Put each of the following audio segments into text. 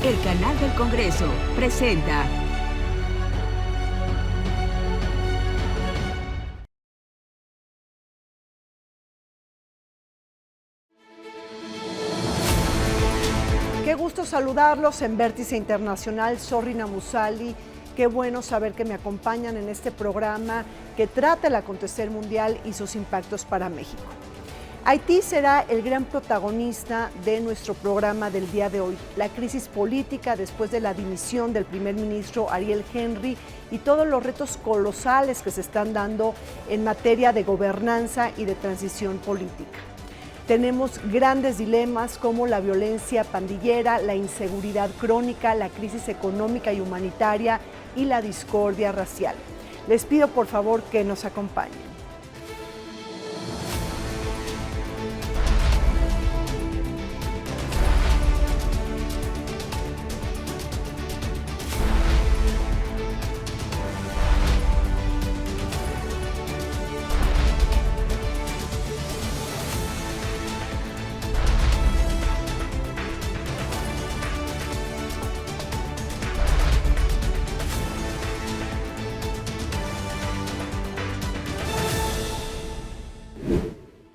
El canal del Congreso presenta Qué gusto saludarlos en Vértice Internacional. Soy Rina Musali. Qué bueno saber que me acompañan en este programa que trata el acontecer mundial y sus impactos para México. Haití será el gran protagonista de nuestro programa del día de hoy. La crisis política después de la dimisión del primer ministro Ariel Henry y todos los retos colosales que se están dando en materia de gobernanza y de transición política. Tenemos grandes dilemas como la violencia pandillera, la inseguridad crónica, la crisis económica y humanitaria y la discordia racial. Les pido por favor que nos acompañen.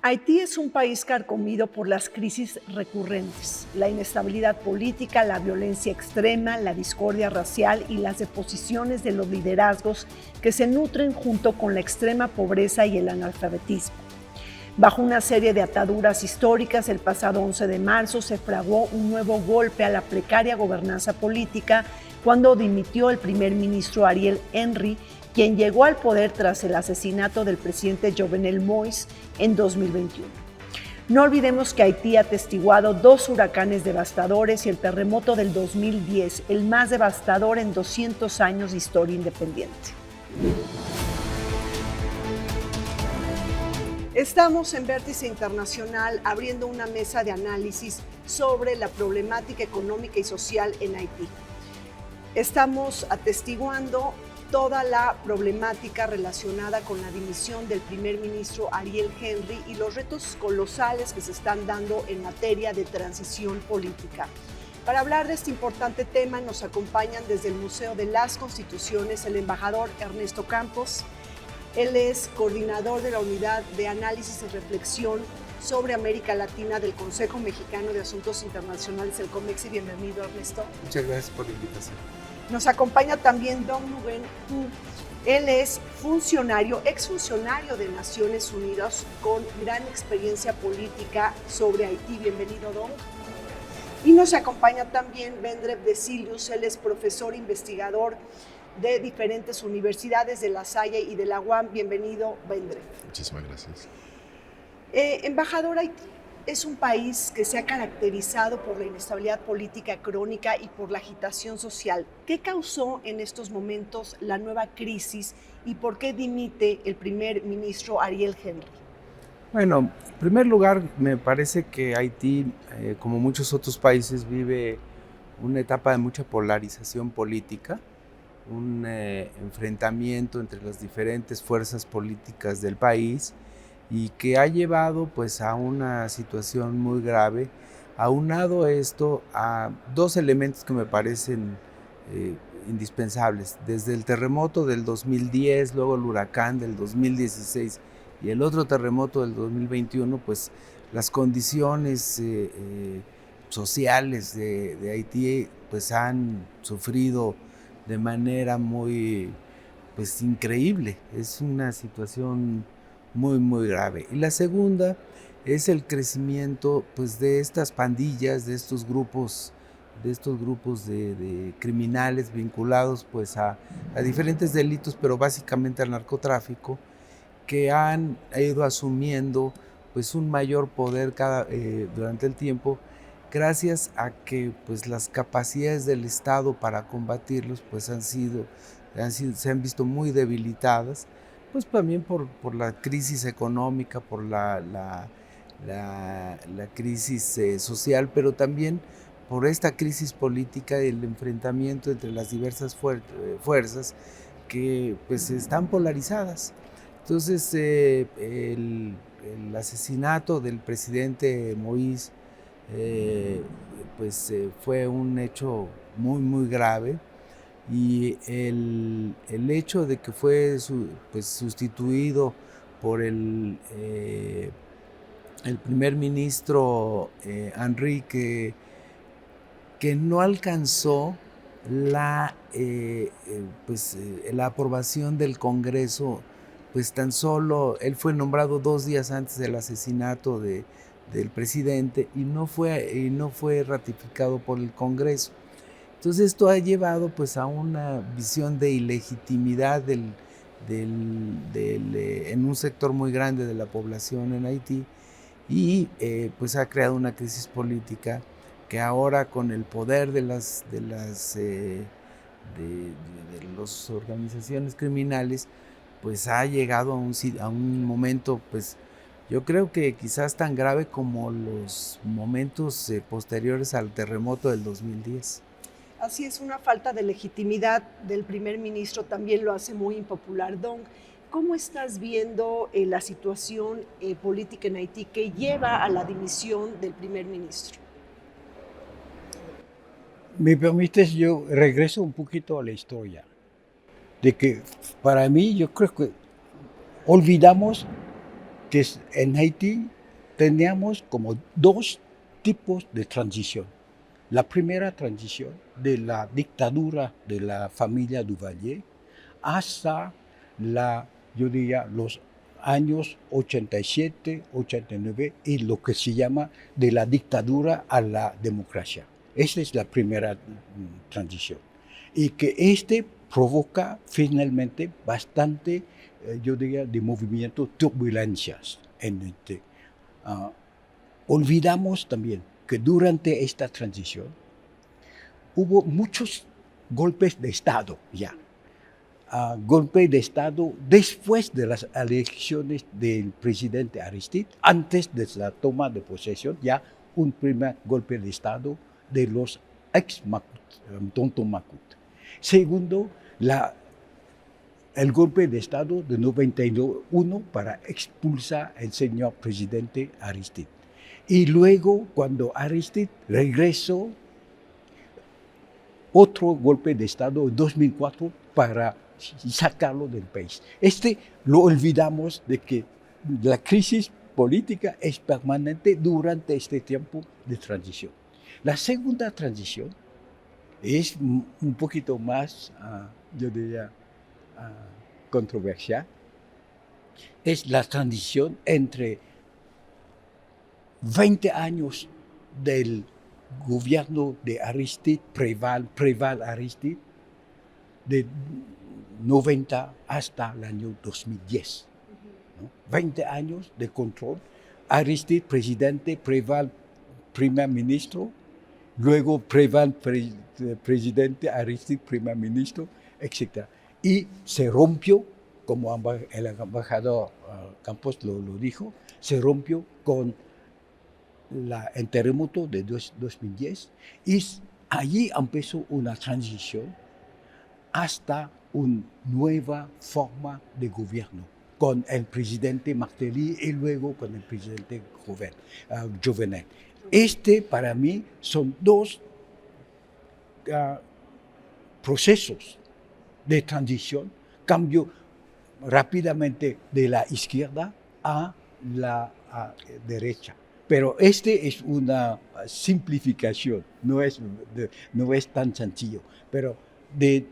Haití es un país carcomido por las crisis recurrentes, la inestabilidad política, la violencia extrema, la discordia racial y las deposiciones de los liderazgos que se nutren junto con la extrema pobreza y el analfabetismo. Bajo una serie de ataduras históricas, el pasado 11 de marzo se fraguó un nuevo golpe a la precaria gobernanza política cuando dimitió el primer ministro Ariel Henry, quien llegó al poder tras el asesinato del presidente Jovenel Moïse en 2021. No olvidemos que Haití ha atestiguado 2 huracanes devastadores y el terremoto del 2010, el más devastador en 200 años de historia independiente. Estamos en Vértice Internacional abriendo una mesa de análisis sobre la problemática económica y social en Haití. Estamos atestiguando toda la problemática relacionada con la dimisión del primer ministro Ariel Henry y los retos colosales que se están dando en materia de transición política. Para hablar de este importante tema nos acompañan desde el Museo de las Constituciones el embajador Ernesto Campos. Él es coordinador de la Unidad de Análisis y Reflexión sobre América Latina del Consejo Mexicano de Asuntos Internacionales, el COMEXI. Bienvenido, Ernesto. Muchas gracias por la invitación. Nos acompaña también Dong Nguyen Thu. Él es exfuncionario de Naciones Unidas con gran experiencia política sobre Haití. Bienvenido, Dong. Y nos acompaña también Vendreb Decilius. Él es profesor investigador de diferentes universidades de La Salle y de la UAM. Bienvenido, Vendreb. Muchísimas gracias. Embajador, Haití es un país que se ha caracterizado por la inestabilidad política crónica y por la agitación social. ¿Qué causó en estos momentos la nueva crisis y por qué dimite el primer ministro Ariel Henry? Bueno, en primer lugar, me parece que Haití, como muchos otros países, vive una etapa de mucha polarización política, un enfrentamiento entre las diferentes fuerzas políticas del país, y que ha llevado pues a una situación muy grave. Aunado esto a 2 elementos que me parecen indispensables, desde el terremoto del 2010, luego el huracán del 2016 y el otro terremoto del 2021, pues las condiciones sociales de Haití pues han sufrido de manera muy pues increíble. Es una situación muy grave. Y la segunda es el crecimiento pues de estas pandillas, de estos grupos de criminales vinculados pues a diferentes delitos, pero básicamente al narcotráfico, que han ido asumiendo pues un mayor poder durante el tiempo, gracias a que pues las capacidades del Estado para combatirlos pues se han visto muy debilitadas, pues también por la crisis económica, por la crisis social, pero también por esta crisis política y el enfrentamiento entre las diversas fuerzas que pues están polarizadas. Entonces el asesinato del presidente Moïse eh, fue un hecho muy, muy grave. Y el hecho de que fue sustituido por el primer ministro Henry, que no alcanzó la aprobación del Congreso, pues tan solo él fue nombrado 2 días antes del asesinato del presidente y no fue ratificado por el Congreso. Entonces esto ha llevado pues a una visión de ilegitimidad en un sector muy grande de la población en Haití y pues ha creado una crisis política que ahora con el poder de las organizaciones criminales pues ha llegado a un momento pues yo creo que quizás tan grave como los momentos posteriores al terremoto del 2010. Así es, una falta de legitimidad del primer ministro también lo hace muy impopular. Dong, ¿cómo estás viendo la situación política en Haití que lleva a la dimisión del primer ministro? Me permites, yo regreso un poquito a la historia, de que para mí yo creo que olvidamos que en Haití teníamos como dos tipos de transición. La primera transición de la dictadura de la familia Duvalier hasta yo diría, los años 87, 89 y lo que se llama de la dictadura a la democracia. Esa es la primera transición. Y que provoca finalmente bastante, yo diría, de movimiento, turbulencias en Haití. Olvidamos también que durante esta transición hubo muchos golpes de Estado ya. Golpe de Estado después de las elecciones del presidente Aristide, antes de la toma de posesión, ya un primer golpe de Estado de los Tonton Macoute. Segundo, el golpe de Estado de 91 para expulsar al señor presidente Aristide. Y luego, cuando Aristide regresó, otro golpe de Estado en 2004 para sacarlo del país. Lo olvidamos de que la crisis política es permanente durante este tiempo de transición. La segunda transición es un poquito más, yo diría, controversial. Es la transición entre 20 años del gobierno de Aristide, Préval Aristide, de 90 hasta el año 2010. ¿No? 20 años de control. Aristide, presidente, Préval, primer ministro, luego Préval, presidente, Aristide, primer ministro, etc. Y se rompió, como el embajador Campos lo dijo, se rompió con el terremoto de 2010 y allí empezó una transición hasta una nueva forma de gobierno con el presidente Martelly y luego con el presidente Jovenel. Para mí son dos procesos de transición, cambio rápidamente de la izquierda a la derecha. Pero es una simplificación, no es tan sencillo. Pero de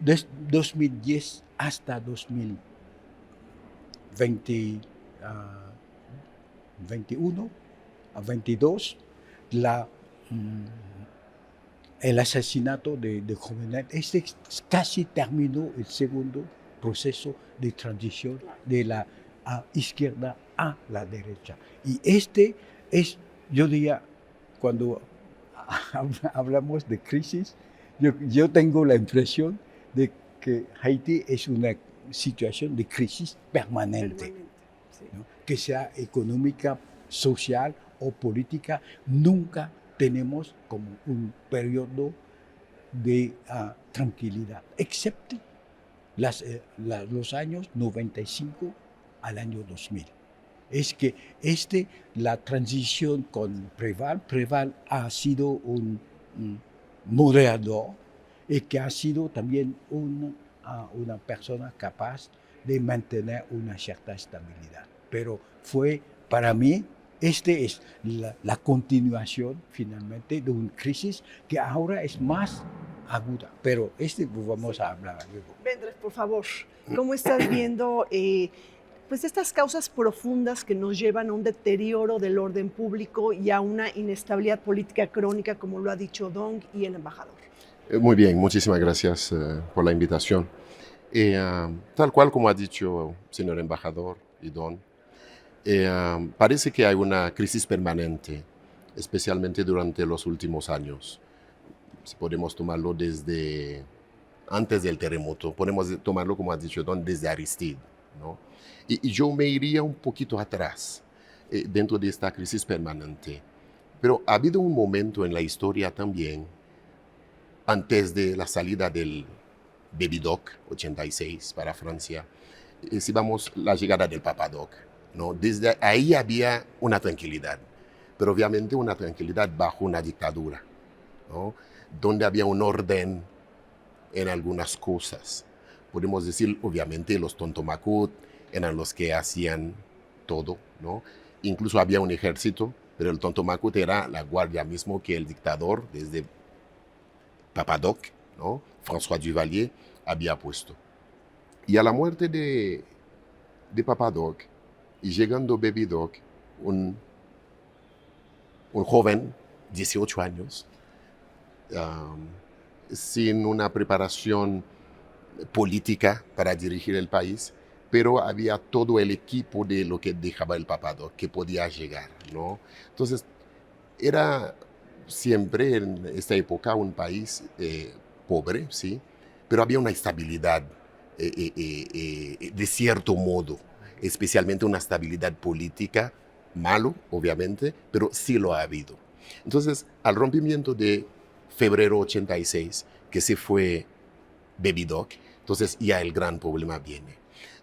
2010 hasta 2021 a 22, el asesinato de Jovenel, casi terminó el segundo proceso de transición de la izquierda a la derecha. Y yo diría, cuando hablamos de crisis, yo tengo la impresión de que Haití es una situación de crisis permanente. Sí. ¿No? Que sea económica, social o política, nunca tenemos como un periodo de tranquilidad, excepto los años 95 al año 2000. es que la transición con Preval ha sido un moderador y que ha sido también una persona capaz de mantener una cierta estabilidad. Pero fue, para mí, es la continuación finalmente de una crisis que ahora es más aguda, pero vamos a hablar luego. Vendres, por favor, ¿cómo estás viendo pues estas causas profundas que nos llevan a un deterioro del orden público y a una inestabilidad política crónica, como lo ha dicho Dong y el embajador? Muy bien, muchísimas gracias por la invitación. Tal cual como ha dicho el señor embajador y Don, parece que hay una crisis permanente, especialmente durante los últimos años. Si podemos tomarlo desde antes del terremoto, podemos tomarlo, como ha dicho Don, desde Aristide, ¿no? Y yo me iría un poquito atrás, dentro de esta crisis permanente. Pero ha habido un momento en la historia también, antes de la salida del Baby Doc 86 para Francia, si vamos la llegada del Papa Doc, ¿no? Desde ahí había una tranquilidad, pero obviamente una tranquilidad bajo una dictadura, ¿no? Donde había un orden en algunas cosas. Podemos decir, obviamente, los Tontomacut eran los que hacían todo, ¿no? Incluso había un ejército, pero el Tontomacut era la guardia mismo que el dictador, desde Papa Doc, ¿no? François Duvalier, había puesto. Y a la muerte de Papa Doc, y llegando Baby Doc, un joven, 18 años, sin una preparación política para dirigir el país, pero había todo el equipo de lo que dejaba el Papa Doc, que podía llegar, ¿no? Entonces, era siempre en esta época un país pobre, ¿sí? Pero había una estabilidad de cierto modo, especialmente una estabilidad política, malo, obviamente, pero sí lo ha habido. Entonces, al rompimiento de febrero 86, que se fue Baby Doc, entonces ya el gran problema viene,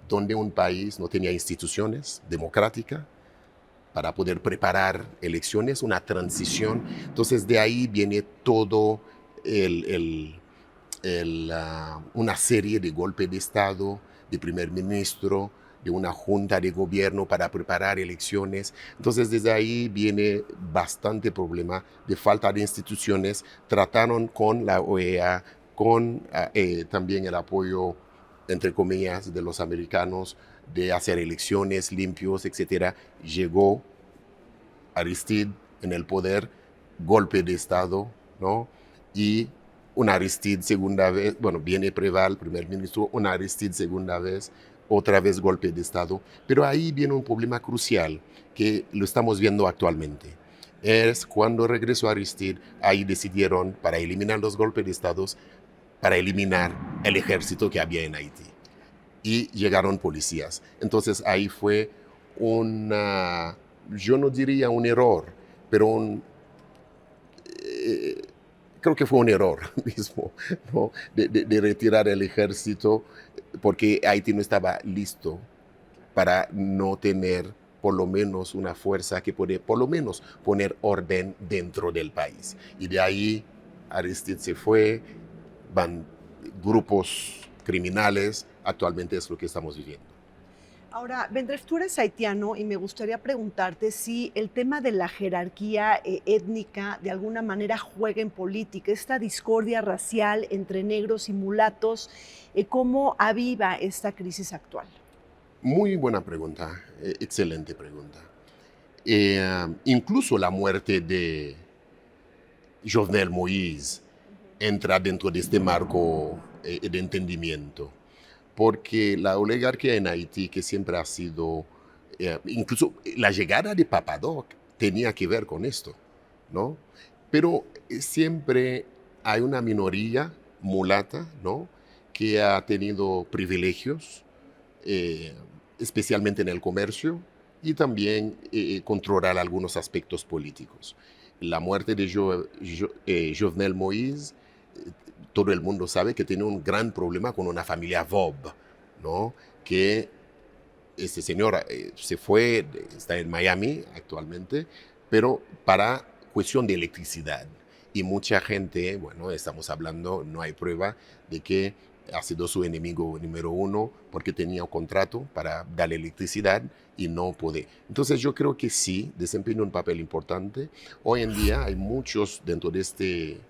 donde un país no tenía instituciones democráticas para poder preparar elecciones, una transición. Entonces de ahí viene todo una serie de golpes de Estado, de primer ministro, de una junta de gobierno para preparar elecciones. Entonces desde ahí viene bastante problema de falta de instituciones. Trataron con la OEA, con también el apoyo, entre comillas, de los americanos, de hacer elecciones limpios, etc. Llegó Aristide en el poder, golpe de Estado, ¿no? Y un Aristide segunda vez, bueno, viene Preval, primer ministro, un Aristide segunda vez, otra vez golpe de Estado. Pero ahí viene un problema crucial que lo estamos viendo actualmente. Es cuando regresó Aristide, ahí decidieron, para eliminar los golpes de Estado, para eliminar el ejército que había en Haití. Y llegaron policías. Entonces ahí fue yo no diría un error, pero creo que fue un error mismo, ¿no? de retirar el ejército, porque Haití no estaba listo para no tener por lo menos una fuerza que puede por lo menos poner orden dentro del país. Y de ahí Aristide se fue, van grupos criminales, actualmente es lo que estamos viviendo. Ahora, Vendres, tú eres haitiano y me gustaría preguntarte si el tema de la jerarquía étnica de alguna manera juega en política, esta discordia racial entre negros y mulatos, ¿cómo aviva esta crisis actual? Muy buena pregunta, excelente pregunta. Incluso la muerte de Jovenel Moïse entra dentro de este marco de entendimiento, porque la oligarquía en Haití, que siempre ha sido, incluso la llegada de Papa Doc tenía que ver con esto, ¿no? Pero siempre hay una minoría mulata, ¿no? Que ha tenido privilegios, especialmente en el comercio, y también controlar algunos aspectos políticos. La muerte de Jovenel Moïse, todo el mundo sabe que tiene un gran problema con una familia Vob, ¿no? Que este señor se fue, está en Miami actualmente, pero para cuestión de electricidad. Y mucha gente, bueno, estamos hablando, no hay prueba de que ha sido su enemigo número uno porque tenía un contrato para darle electricidad y no puede. Entonces yo creo que sí, desempeña un papel importante. Hoy en día hay muchos dentro de este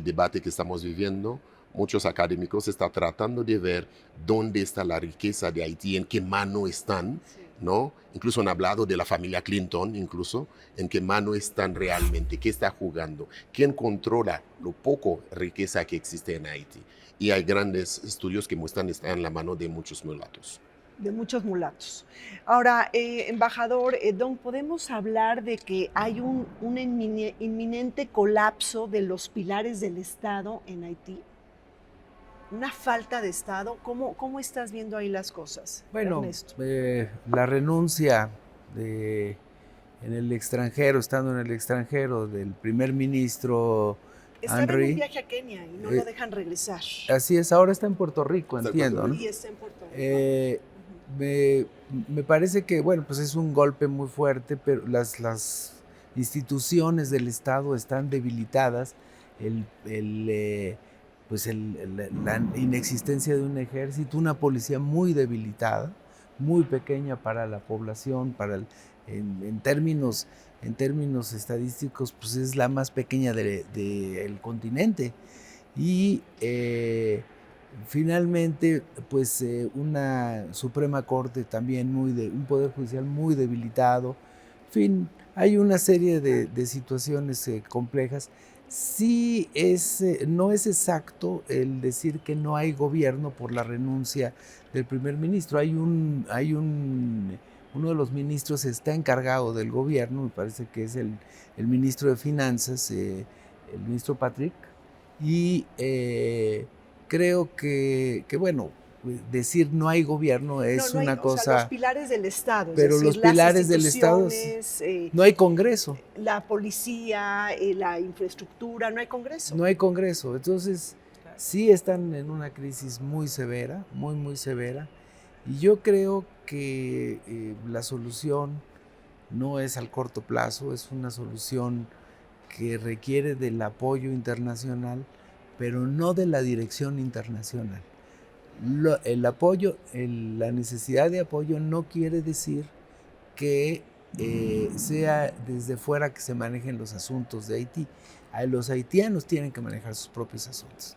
debate que estamos viviendo, muchos académicos están tratando de ver dónde está la riqueza de Haití, en qué mano están, ¿no? Incluso han hablado de la familia Clinton, incluso, en qué mano están realmente, qué está jugando, quién controla lo poco riqueza que existe en Haití. Y hay grandes estudios que muestran que está en la mano de muchos mulatos. De muchos mulatos. Ahora, embajador, Don, ¿podemos hablar de que hay un inminente colapso de los pilares del Estado en Haití? ¿Una falta de Estado? ¿Cómo estás viendo ahí las cosas, Bueno, Ernesto? la renuncia en el extranjero, estando en el extranjero, del primer ministro Estaba en un Henry. viaje a Kenia y no lo dejan regresar. Así es, ahora está en Puerto Rico, Está en entiendo, Puerto ¿no? Y está en Puerto Rico. Me parece que, bueno, pues es un golpe muy fuerte, pero las instituciones del Estado están debilitadas. La inexistencia de un ejército, una policía muy debilitada, muy pequeña para la población, en términos estadísticos, pues es la más pequeña del continente. Y finalmente, pues una Suprema Corte también un Poder Judicial muy debilitado. En fin, hay una serie de situaciones complejas. Sí, no es exacto el decir que no hay gobierno por la renuncia del primer ministro. Uno de los ministros está encargado del gobierno, me parece que es el ministro de Finanzas, el ministro Patrick, y creo que bueno, decir no hay gobierno es no hay, una cosa. O sea, los pilares del Estado. Pero es decir, los pilares del Estado, no hay Congreso. La policía, la infraestructura, no hay Congreso. No hay Congreso. Entonces, sí están en una crisis muy severa, muy, muy severa. Y yo creo que la solución no es al corto plazo, es una solución que requiere del apoyo internacional, pero no de la dirección internacional. El apoyo, la necesidad de apoyo no quiere decir que sea desde fuera que se manejen los asuntos de Haití. Los haitianos tienen que manejar sus propios asuntos.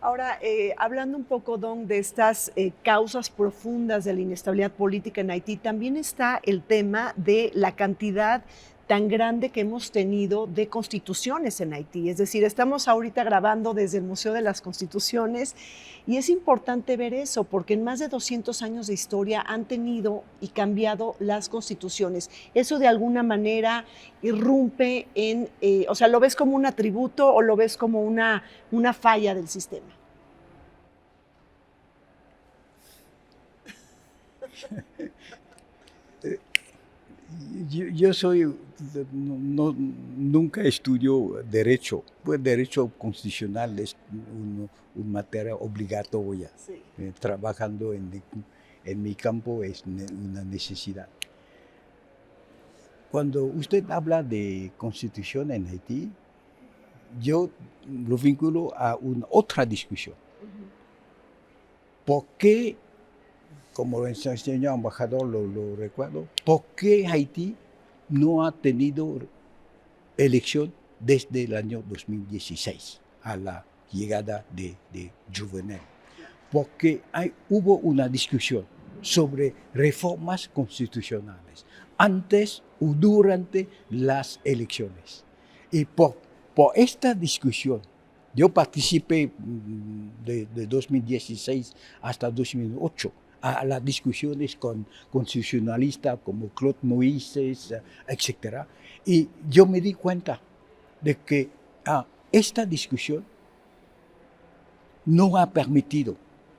Ahora, hablando un poco, Don, de estas causas profundas de la inestabilidad política en Haití, también está el tema de la cantidad tan grande que hemos tenido de constituciones en Haití. Es decir, estamos ahorita grabando desde el Museo de las Constituciones y es importante ver eso porque en más de 200 años de historia han tenido y cambiado las constituciones. Eso de alguna manera irrumpe en, o sea, ¿lo ves como un atributo o lo ves como una falla del sistema? Yo nunca estudio derecho. Pues derecho constitucional es una materia obligatoria. Sí. Trabajando en mi campo es una necesidad. Cuando usted habla de constitución en Haití, yo lo vinculo a una otra discusión. ¿Por qué, como el señor embajador lo recuerdo, por qué Haití no ha tenido elección desde el año 2016 a la llegada de Jovenel? Porque hubo una discusión sobre reformas constitucionales antes o durante las elecciones. Y por esta discusión, yo participé de 2016 hasta 2008 a las discusiones con constitucionalistas como Claude Moïse, etc. Y yo me di cuenta de que esta discusión no ha permitido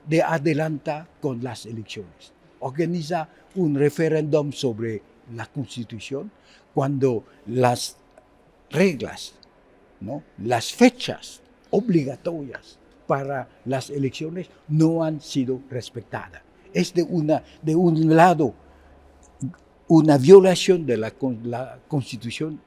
de adelantar con las elecciones. Organiza un referéndum sobre la Constitución cuando las reglas, ¿no?, las fechas obligatorias para las elecciones no han sido respetadas. Es de un lado una violación de la Constitución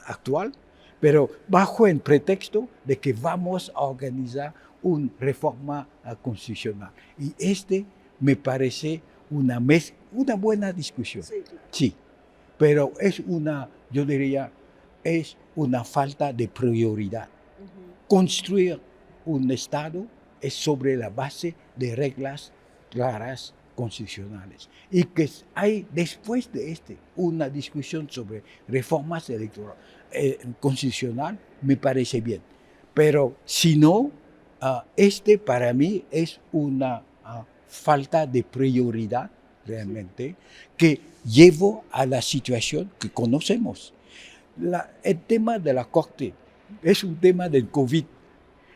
actual, pero bajo el pretexto de que vamos a organizar una reforma constitucional. Y me parece una buena discusión. Sí, claro. Sí, pero yo diría, es una falta de prioridad. Construir un Estado es sobre la base de reglas claras constitucionales. Y que hay después de una discusión sobre reformas constitucional, me parece bien. Pero si no, para mí es una falta de prioridad realmente que llevó a la situación que conocemos. El tema de la Corte es un tema del COVID.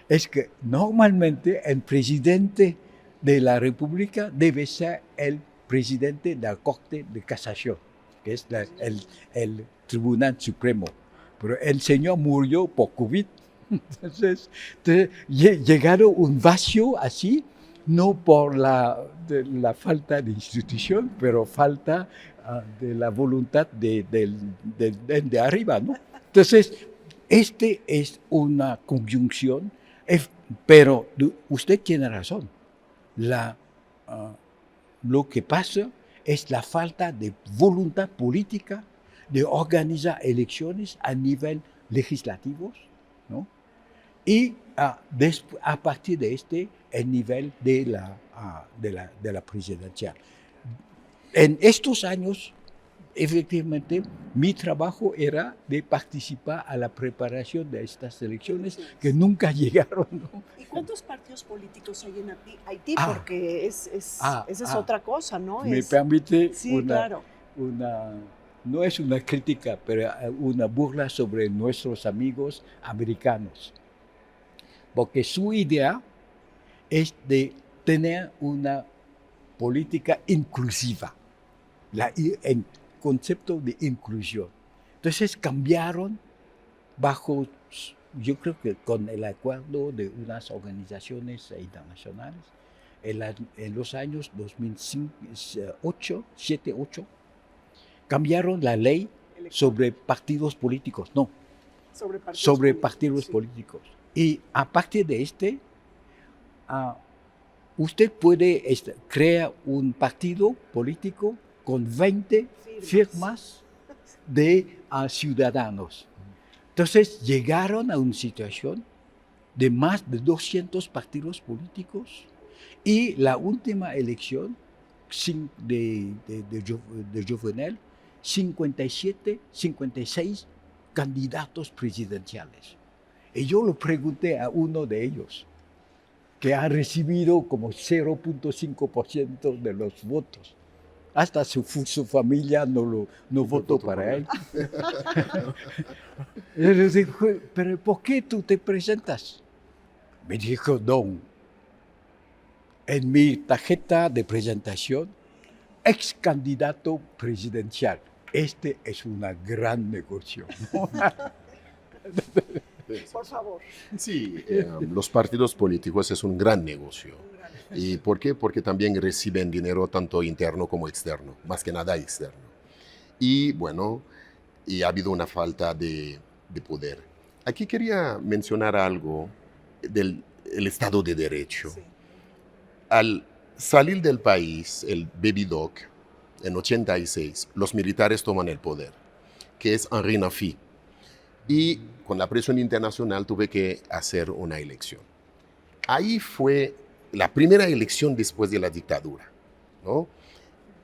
Es que normalmente el presidente de la República debe ser el presidente de la Corte de Casación, que es el Tribunal Supremo. Pero el señor murió por COVID. Entonces llegaron un vacío así, no por la falta de institución, pero falta de la voluntad de arriba, ¿no? Entonces, es una conjunción, pero usted tiene razón. Lo que pasa es la falta de voluntad política de organizar elecciones a nivel legislativo, ¿no? Y a partir de el nivel de la presidencial. En estos años, efectivamente, mi trabajo era de participar a la preparación de estas elecciones que nunca llegaron, ¿no? ¿Y cuántos partidos políticos hay en Haití? Ah. Porque esa es otra cosa, ¿no? Me permite Sí, claro. no es una crítica, pero una burla sobre nuestros amigos americanos. Porque su idea es de tener una política inclusiva, el concepto de inclusión. Entonces cambiaron yo creo que con el acuerdo de unas organizaciones internacionales, en los años 2007, 2008, cambiaron la ley sobre partidos políticos, sobre partidos sí. políticos. Y a partir de usted puede crear un partido político con 20 firmas de ciudadanos. Entonces llegaron a una situación de más de 200 partidos políticos y la última elección de Jovenel, 56 candidatos presidenciales. Y yo lo pregunté a uno de ellos, que ha recibido como 0.5% de los votos. Hasta su familia no votó para él. Yo le dije, ¿pero por qué tú te presentas? Me dijo, no, en mi tarjeta de presentación, ex candidato presidencial. Este es un gran negocio, ¿no? Por favor. Sí, los partidos políticos es un gran negocio. ¿Y por qué? Porque también reciben dinero tanto interno como externo, más que nada externo. Y bueno, ha habido una falta de poder. Aquí quería mencionar algo del Estado de Derecho. Sí. Al salir del país, el Baby Doc, en 86, los militares toman el poder, que es Henri Nafi. Y con la presión internacional tuve que hacer una elección. Ahí fue la primera elección después de la dictadura, ¿no?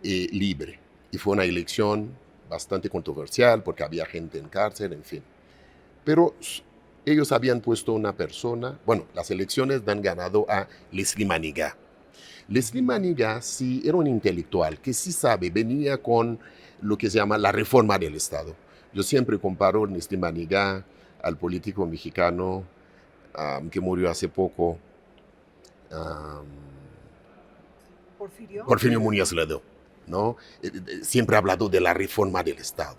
Libre. Y fue una elección bastante controversial porque había gente en cárcel, en fin. Pero ellos habían puesto una persona, bueno, las elecciones han ganado a Leslie Manigat. Leslie Manigat sí era un intelectual que sí sabe, venía con lo que se llama la reforma del Estado. Yo siempre comparo a Leslie Manigat al político mexicano que murió hace poco, Porfirio Muñoz Ledo, ¿no? Siempre ha hablado de la reforma del Estado.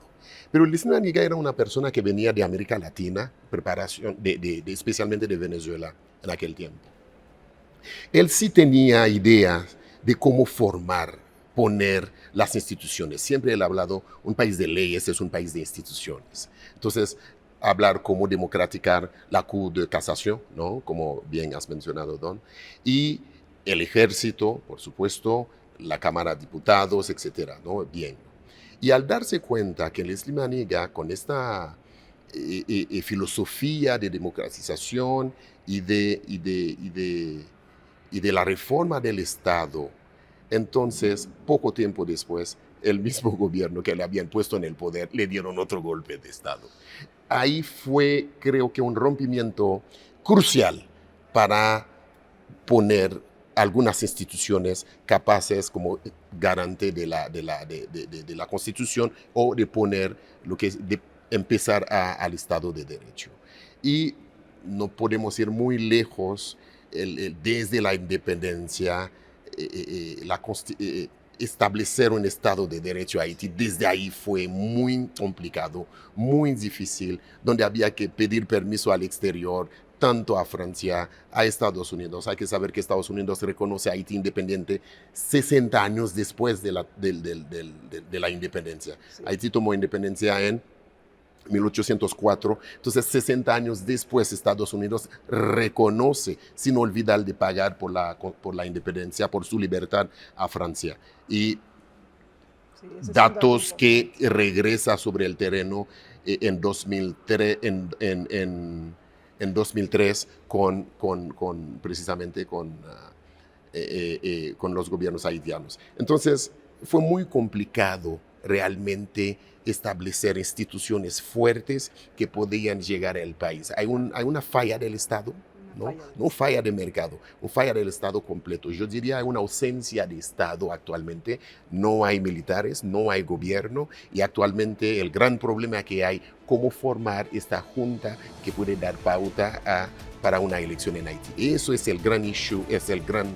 Pero Leslie Manigat era una persona que venía de América Latina, especialmente de Venezuela en aquel tiempo. Él sí tenía ideas de cómo formar, poner las instituciones. Siempre él ha hablado, un país de leyes es un país de instituciones. Entonces, hablar cómo democratizar la Cour de Casación, ¿no? Como bien has mencionado, Don, y el ejército, por supuesto, la Cámara de Diputados, etcétera, ¿no? Bien. Y al darse cuenta que Leslie Manega, con esta filosofía de democratización y de la reforma del Estado, entonces, poco tiempo después, el mismo gobierno que le habían puesto en el poder le dieron otro golpe de Estado. Ahí fue, creo que, un rompimiento crucial para poner algunas instituciones capaces como garante de la Constitución o de poner lo que es de empezar al Estado de Derecho. Y no podemos ir muy lejos desde la independencia, establecer un Estado de Derecho a Haití, desde ahí fue muy complicado, muy difícil, donde había que pedir permiso al exterior, tanto a Francia, a Estados Unidos. Hay que saber que Estados Unidos reconoce a Haití independiente 60 años después de la independencia. Sí. Haití tomó independencia en 1804, entonces 60 años después Estados Unidos reconoce, sin olvidar de pagar por la independencia, por su libertad a Francia. Y sí, datos que regresa sobre el terreno en 2003, en 2003 precisamente con los gobiernos haitianos. Entonces fue muy complicado realmente establecer instituciones fuertes que podían llegar al país. Hay una falla del Estado, no falla de mercado, una falla del Estado completo. Yo diría hay una ausencia de Estado actualmente. No hay militares, no hay gobierno y actualmente el gran problema que hay, cómo formar esta junta que puede dar pauta para una elección en Haití. Eso es el gran issue, es el gran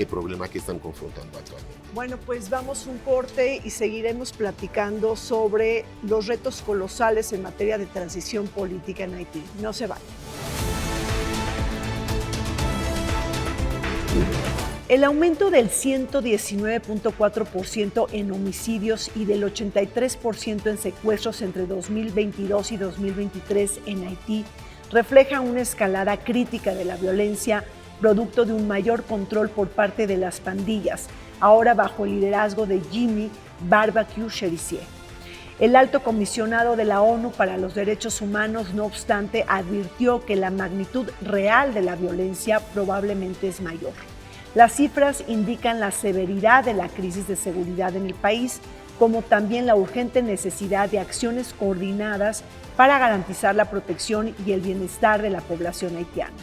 problema que están confrontando actualmente. Bueno, pues vamos un corte y seguiremos platicando sobre los retos colosales en materia de transición política en Haití. No se vayan. El aumento del 119.4% en homicidios y del 83% en secuestros entre 2022 y 2023 en Haití refleja una escalada crítica de la violencia, producto de un mayor control por parte de las pandillas, ahora bajo el liderazgo de Jimmy Barbecue Cherizier. El alto comisionado de la ONU para los Derechos Humanos, no obstante, advirtió que la magnitud real de la violencia probablemente es mayor. Las cifras indican la severidad de la crisis de seguridad en el país, como también la urgente necesidad de acciones coordinadas para garantizar la protección y el bienestar de la población haitiana.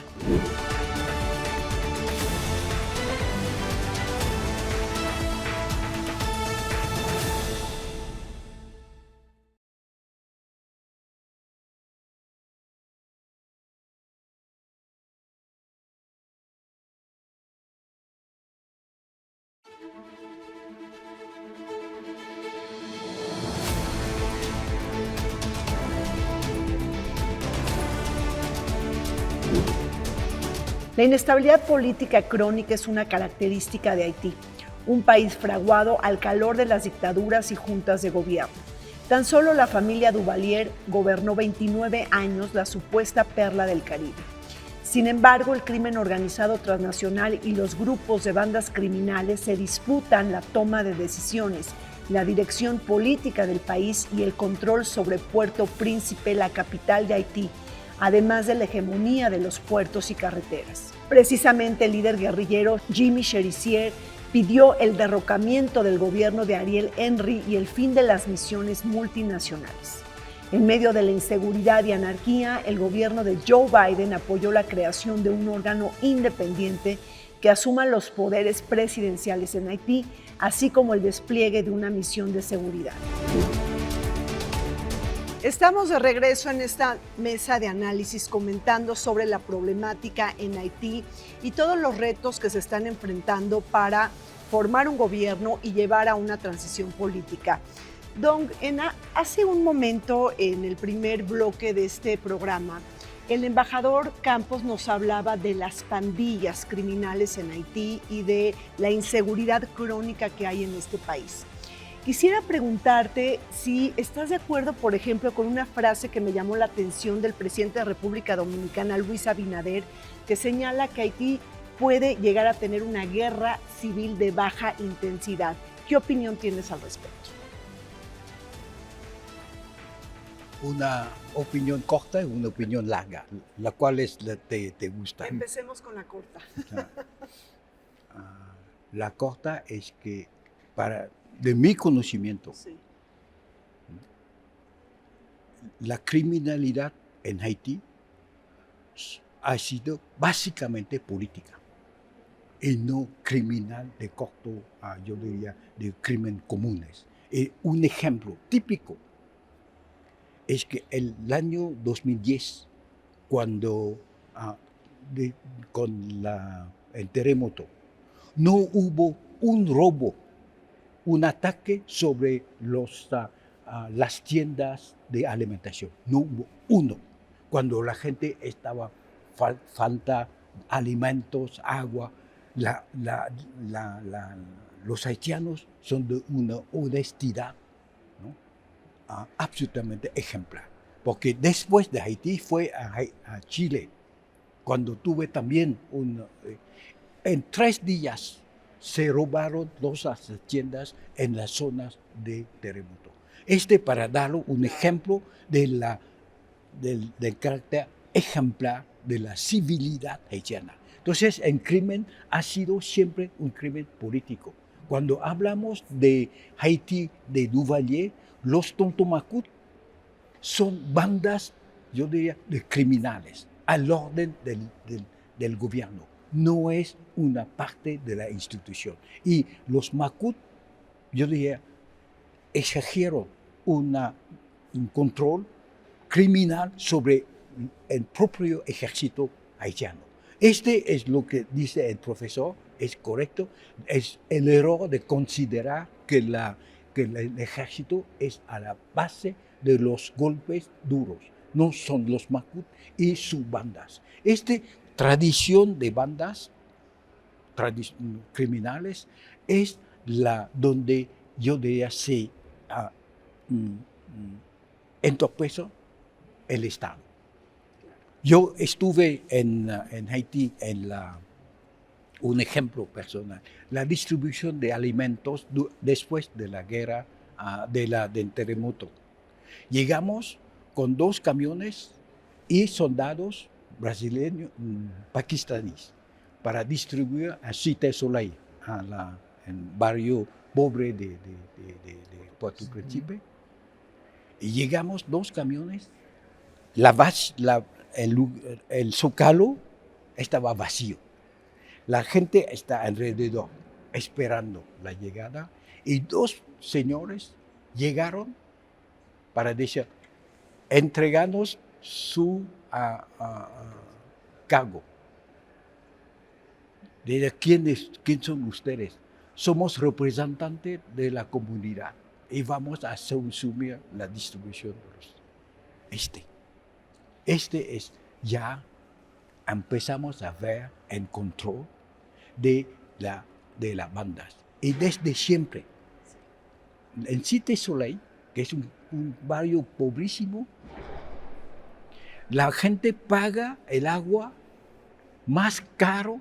La inestabilidad política crónica es una característica de Haití, un país fraguado al calor de las dictaduras y juntas de gobierno. Tan solo la familia Duvalier gobernó 29 años la supuesta perla del Caribe. Sin embargo, el crimen organizado transnacional y los grupos de bandas criminales se disputan la toma de decisiones, la dirección política del país y el control sobre Puerto Príncipe, la capital de Haití, además de la hegemonía de los puertos y carreteras. Precisamente el líder guerrillero Jimmy Cherizier pidió el derrocamiento del gobierno de Ariel Henry y el fin de las misiones multinacionales. En medio de la inseguridad y anarquía, el gobierno de Joe Biden apoyó la creación de un órgano independiente que asuma los poderes presidenciales en Haití, así como el despliegue de una misión de seguridad. Estamos de regreso en esta mesa de análisis comentando sobre la problemática en Haití y todos los retos que se están enfrentando para formar un gobierno y llevar a una transición política. Don, hace un momento, en el primer bloque de este programa, El embajador Campos nos hablaba de las pandillas criminales en Haití y de la inseguridad crónica que hay en este país. Quisiera preguntarte si estás de acuerdo, por ejemplo, con una frase que me llamó la atención del presidente de República Dominicana, Luis Abinader, que señala que Haití puede llegar a tener una guerra civil de baja intensidad. ¿Qué opinión tienes al respecto? Una opinión corta y una opinión larga, la cual te gusta. Empecemos con la corta. La corta es que, de mi conocimiento, Sí. la criminalidad en Haití ha sido básicamente política y no criminal de corto, yo diría, de crimen comunes. Un ejemplo típico es que el año 2010, cuando con el terremoto, no hubo un robo, un ataque sobre las tiendas de alimentación. No hubo uno. Cuando la gente estaba falta alimentos, agua, los haitianos son de una honestidad, ¿no? Absolutamente ejemplar. Porque después de Haití fue a Chile, cuando tuve también en 3 días se robaron 2 tiendas en las zonas de terremoto. Para dar un ejemplo del carácter ejemplar de la civilidad haitiana. Entonces, el crimen ha sido siempre un crimen político. Cuando hablamos de Haití, de Duvalier, los Tontomacut son bandas, yo diría, de criminales, al orden del gobierno. No es una parte de la institución. Y los Macut, yo diría, ejercieron un control criminal sobre el propio ejército haitiano. Es lo que dice el profesor, es correcto, es el error de considerar que el ejército es a la base de los golpes duros. No son los Macut y sus bandas. Tradición de bandas criminales es donde yo diría se entorpece el Estado. Yo estuve en Haití un ejemplo personal, la distribución de alimentos después de la guerra, del terremoto. Llegamos con 2 camiones y soldados brasileños, pakistaníes, para distribuir a Cité Soleil, en el barrio pobre de Puerto Príncipe. Y llegamos 2 camiones, el zócalo estaba vacío. La gente está alrededor esperando la llegada y 2 señores llegaron para decir, entregarnos su cargo. ¿Quién son ustedes? Somos representantes de la comunidad y vamos a asumir la distribución de los. Es ya empezamos a ver el control de las bandas. Y desde siempre, en Cité Soleil, que es un barrio pobrísimo, la gente paga el agua más caro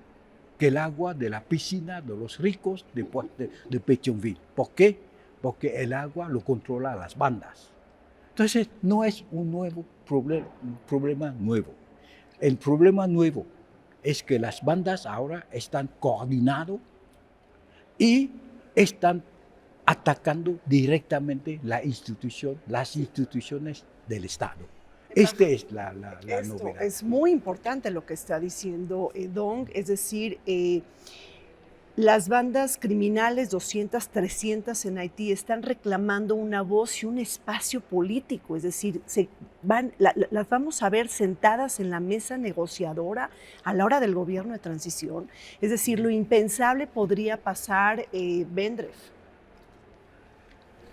que el agua de la piscina de los ricos de Pétionville. ¿Por qué? Porque el agua lo controla las bandas. Entonces, no es un problema nuevo. El problema nuevo es que las bandas ahora están coordinadas y están atacando directamente las instituciones del Estado. Es la novedad. Es muy importante lo que está diciendo Dong, es decir, las bandas criminales, 200, 300 en Haití, están reclamando una voz y un espacio político, es decir, las vamos a ver sentadas en la mesa negociadora a la hora del gobierno de transición. Es decir, lo impensable podría pasar, Vendrell.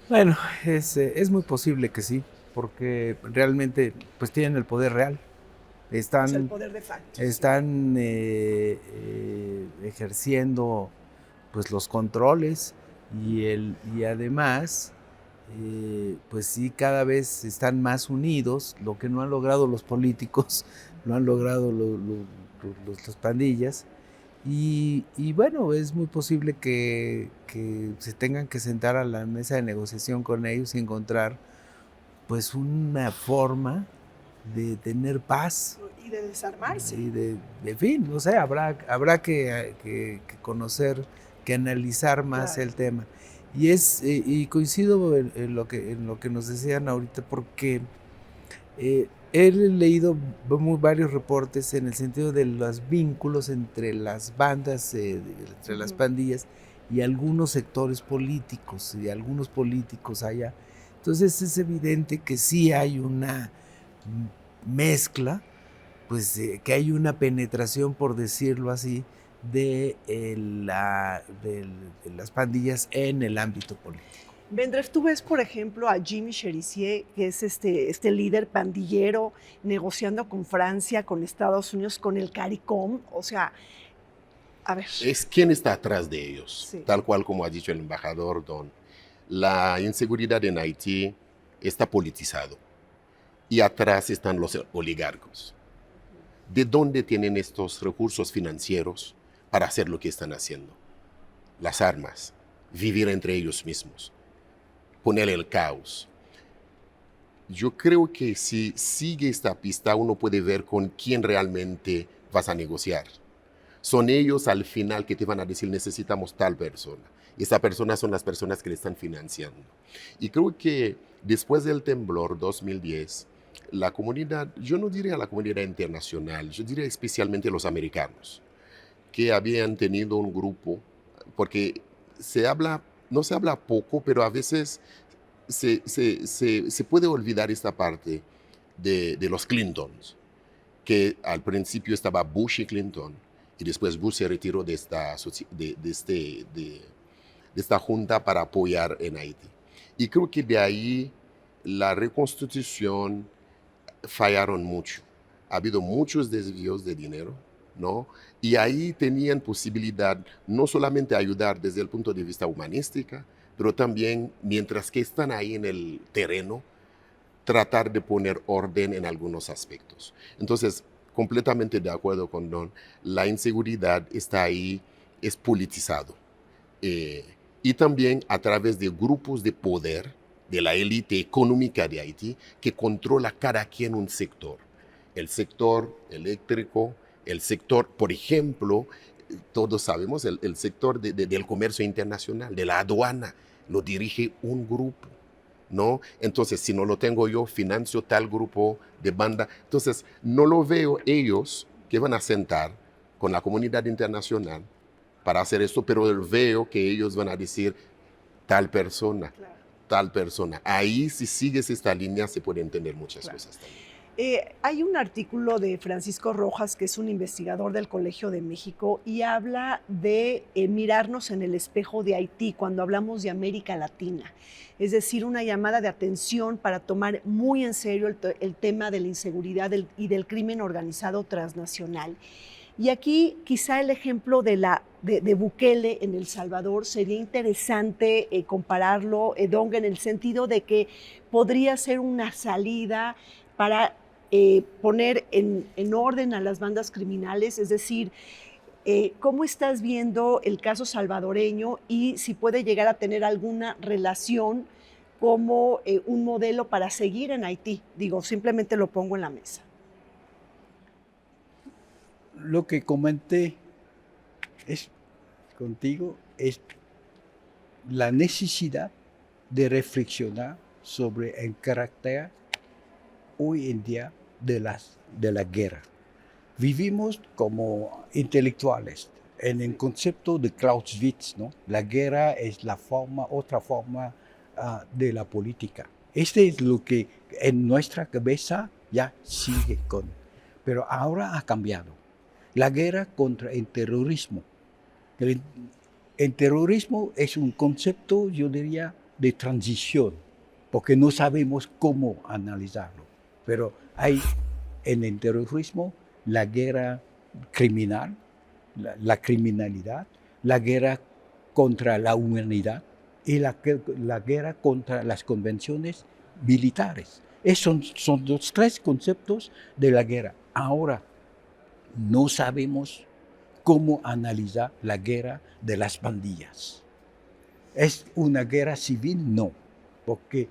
Bueno, es muy posible que sí, porque realmente pues tienen el poder real. Es el poder de facto. están ejerciendo pues los controles y además pues sí, cada vez están más unidos. Lo que no han logrado los políticos lo han logrado las pandillas. Y bueno, es muy posible que se tengan que sentar a la mesa de negociación con ellos y encontrar pues una forma de tener paz. Y de desarmarse. Y en fin, no sé, habrá que conocer, que analizar más Claro. el tema. Y coincido en lo que nos decían ahorita, porque he leído varios reportes en el sentido de los vínculos entre las bandas, entre las pandillas y algunos sectores políticos y algunos políticos allá. Entonces es evidente que sí hay una mezcla, pues que hay una penetración, por decirlo así, de las pandillas en el ámbito político. Vendrell, tú ves, por ejemplo, a Jimmy Cherizier, que es este líder pandillero, negociando con Francia, con Estados Unidos, con el CARICOM. O sea, a ver. Es quién está atrás de ellos, Sí. tal cual como ha dicho el embajador Don. La inseguridad en Haití está politizado y atrás están los oligarcos. ¿De dónde tienen estos recursos financieros para hacer lo que están haciendo? Las armas, vivir entre ellos mismos, poner el caos. Yo creo que si sigue esta pista, uno puede ver con quién realmente vas a negociar. Son ellos al final que te van a decir necesitamos tal persona. Y esa persona son las personas que le están financiando. Y creo que después del temblor 2010, la comunidad, yo no diría la comunidad internacional, yo diría especialmente los americanos, que habían tenido un grupo, porque no se habla poco, pero a veces se puede olvidar esta parte de los Clintons, que al principio estaba Bush y Clinton, y después Bush se retiró de esta junta para apoyar en Haití. Y creo que de ahí la reconstitución fallaron mucho. Ha habido muchos desvíos de dinero, ¿no? Y ahí tenían posibilidad no solamente ayudar desde el punto de vista humanística, pero también, mientras que están ahí en el terreno, tratar de poner orden en algunos aspectos. Entonces, completamente de acuerdo con Don, la inseguridad está ahí, es politizado. Y también a través de grupos de poder de la élite económica de Haití que controla cada quien un sector. El sector eléctrico, el sector, por ejemplo, todos sabemos, el sector del comercio internacional, de la aduana, lo dirige un grupo, ¿no? Entonces, si no lo tengo yo, financio tal grupo de banda. Entonces, no lo veo ellos que van a sentar con la comunidad internacional para hacer esto, pero veo que ellos van a decir tal persona, Claro. tal persona. Ahí, si sigues esta línea, se pueden entender muchas Claro. cosas también. Hay un artículo de Francisco Rojas, que es un investigador del Colegio de México, y habla de mirarnos en el espejo de Haití cuando hablamos de América Latina. Es decir, una llamada de atención para tomar muy en serio el tema de la inseguridad y del crimen organizado transnacional. Y aquí quizá el ejemplo de Bukele en El Salvador sería interesante compararlo, Dong, en el sentido de que podría ser una salida para poner en orden a las bandas criminales. Es decir, ¿cómo estás viendo el caso salvadoreño y si puede llegar a tener alguna relación como un modelo para seguir en Haití? Digo, simplemente lo pongo en la mesa. Lo que comenté contigo es la necesidad de reflexionar sobre el carácter hoy en día de la guerra. Vivimos como intelectuales en el concepto de Clausewitz, ¿no? La guerra es otra forma de la política. Este es lo que en nuestra cabeza ya sigue con. Pero ahora ha cambiado. La guerra contra el terrorismo. El terrorismo es un concepto, yo diría, de transición, porque no sabemos cómo analizarlo. Pero hay en el terrorismo, la guerra criminal, la criminalidad, la guerra contra la humanidad y la guerra contra las convenciones militares. Esos son los tres conceptos de la guerra. Ahora, no sabemos cómo analizar la guerra de las pandillas. ¿Es una guerra civil? No, porque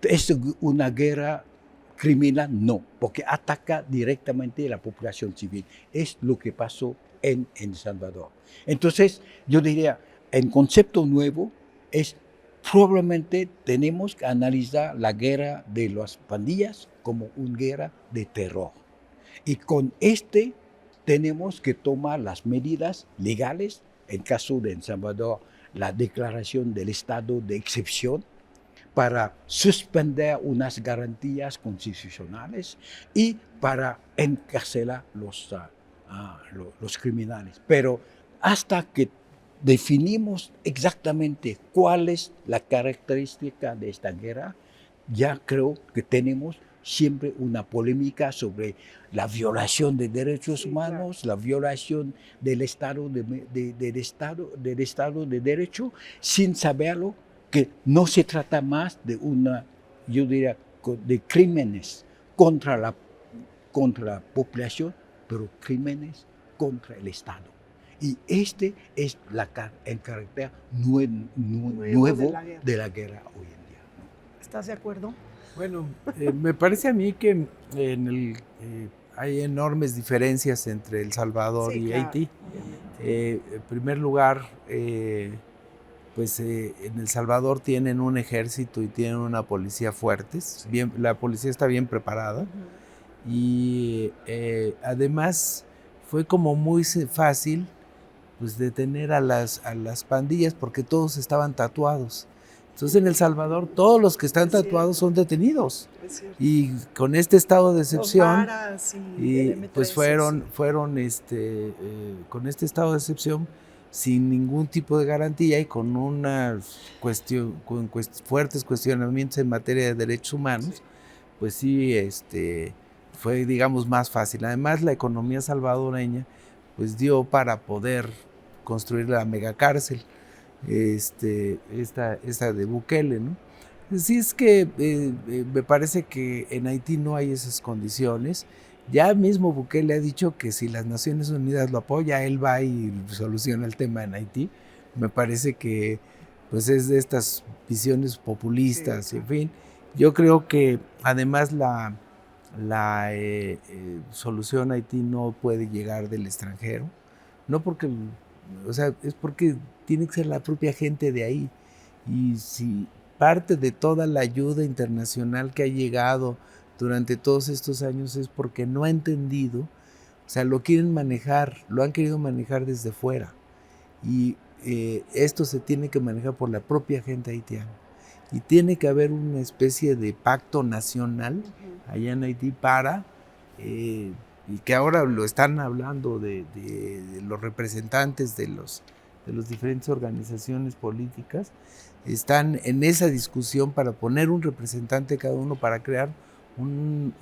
¿es una guerra criminal? No, porque ataca directamente a la población civil. Es lo que pasó en El Salvador. Entonces, yo diría, el concepto nuevo es probablemente tenemos que analizar la guerra de las pandillas como una guerra de terror. Y con tenemos que tomar las medidas legales, en caso de El Salvador, la declaración del estado de excepción, para suspender unas garantías constitucionales y para encarcelar los criminales. Pero hasta que definimos exactamente cuál es la característica de esta guerra, ya creo que tenemos siempre una polémica sobre la violación de derechos humanos, la violación del Estado del Estado de Derecho, sin saberlo, que no se trata más de yo diría, de crímenes contra la población, pero crímenes contra el Estado. Y es el carácter nuevo de la guerra hoy en día, ¿no? ¿Estás de acuerdo? Bueno, me parece a mí que hay enormes diferencias entre El Salvador y Haití. En primer lugar, en El Salvador tienen un ejército y tienen una policía fuertes. La policía está bien preparada. Y además fue como muy fácil pues, detener a las pandillas porque todos estaban tatuados. Entonces en El Salvador todos los que están tatuados son detenidos. Y con este estado de excepción pues fueron con este estado de excepción sin ningún tipo de garantía y con fuertes cuestionamientos en materia de derechos humanos, pues sí fue digamos más fácil. Además la economía salvadoreña pues dio para poder construir la megacárcel. Esta de Bukele, ¿no? Así es que me parece que en Haití no hay esas condiciones. Ya mismo Bukele ha dicho que si las Naciones Unidas lo apoya, él va y soluciona el tema en Haití. Me parece que pues es de estas visiones populistas, en fin. Yo creo que además la solución a Haití no puede llegar del extranjero, no porque, es porque tiene que ser la propia gente de ahí. Y si parte de toda la ayuda internacional que ha llegado durante todos estos años es porque no ha entendido, lo han querido manejar desde fuera. Y esto se tiene que manejar por la propia gente haitiana. Y tiene que haber una especie de pacto nacional allá en Haití y que ahora lo están hablando de los representantes de los diferentes organizaciones políticas, están en esa discusión para poner un representante cada uno para crear un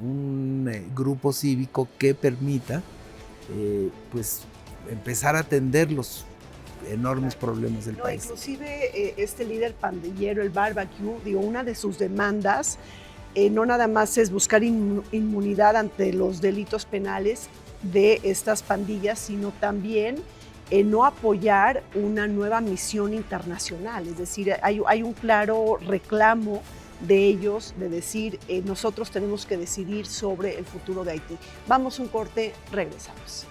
grupo cívico que permita pues empezar a atender los enormes problemas del país. Inclusive este líder pandillero, el Barbecue, una de sus demandas no nada más es buscar inmunidad ante los delitos penales de estas pandillas, sino también no apoyar una nueva misión internacional. Es decir, hay un claro reclamo de ellos de decir nosotros tenemos que decidir sobre el futuro de Haití. Vamos a un corte, regresamos.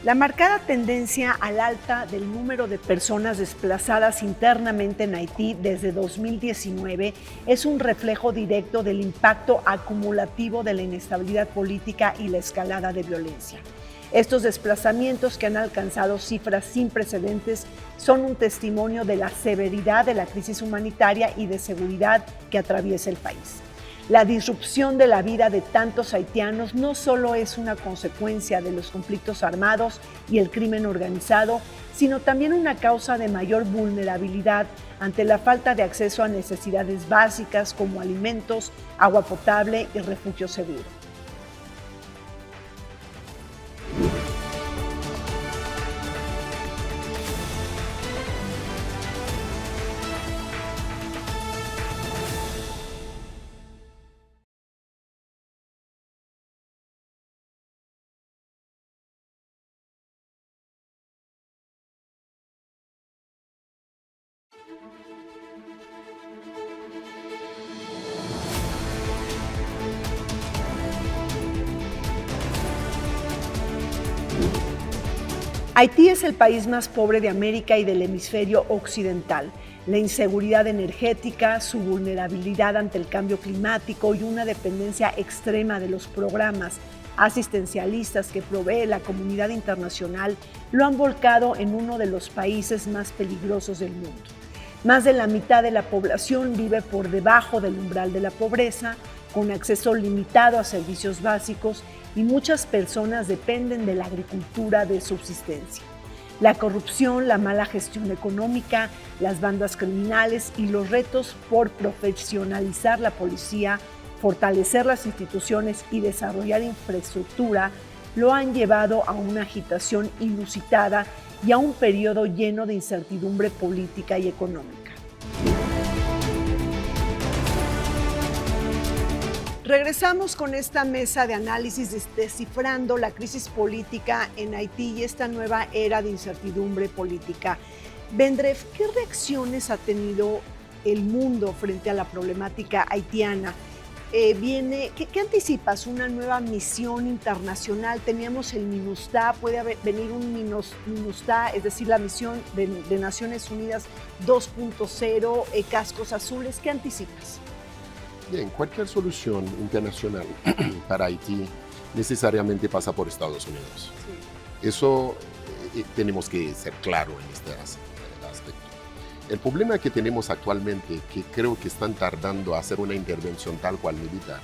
La marcada tendencia al alza del número de personas desplazadas internamente en Haití desde 2019 es un reflejo directo del impacto acumulativo de la inestabilidad política y la escalada de violencia. Estos desplazamientos, que han alcanzado cifras sin precedentes, son un testimonio de la severidad de la crisis humanitaria y de seguridad que atraviesa el país. La disrupción de la vida de tantos haitianos no solo es una consecuencia de los conflictos armados y el crimen organizado, sino también una causa de mayor vulnerabilidad ante la falta de acceso a necesidades básicas como alimentos, agua potable y refugio seguro. Haití es el país más pobre de América y del hemisferio occidental. La inseguridad energética, su vulnerabilidad ante el cambio climático y una dependencia extrema de los programas asistencialistas que provee la comunidad internacional lo han volcado en uno de los países más peligrosos del mundo. Más de la mitad de la población vive por debajo del umbral de la pobreza, con acceso limitado a servicios básicos, y muchas personas dependen de la agricultura de subsistencia. La corrupción, la mala gestión económica, las bandas criminales y los retos por profesionalizar la policía, fortalecer las instituciones y desarrollar infraestructura lo han llevado a una agitación inusitada y a un periodo lleno de incertidumbre política y económica. Regresamos con esta mesa de análisis descifrando la crisis política en Haití y esta nueva era de incertidumbre política. Vendref, ¿qué reacciones ha tenido el mundo frente a la problemática haitiana? ¿Qué anticipas? ¿Una nueva misión internacional? Teníamos el MINUSTAH, puede venir un MINUSTAH, es decir, la misión de Naciones Unidas 2.0, cascos azules. ¿Qué anticipas? Bien, cualquier solución internacional para Haití necesariamente pasa por Estados Unidos. Sí. Eso tenemos que ser claros en este aspecto. El problema que tenemos actualmente, que creo que están tardando a hacer una intervención tal cual militar,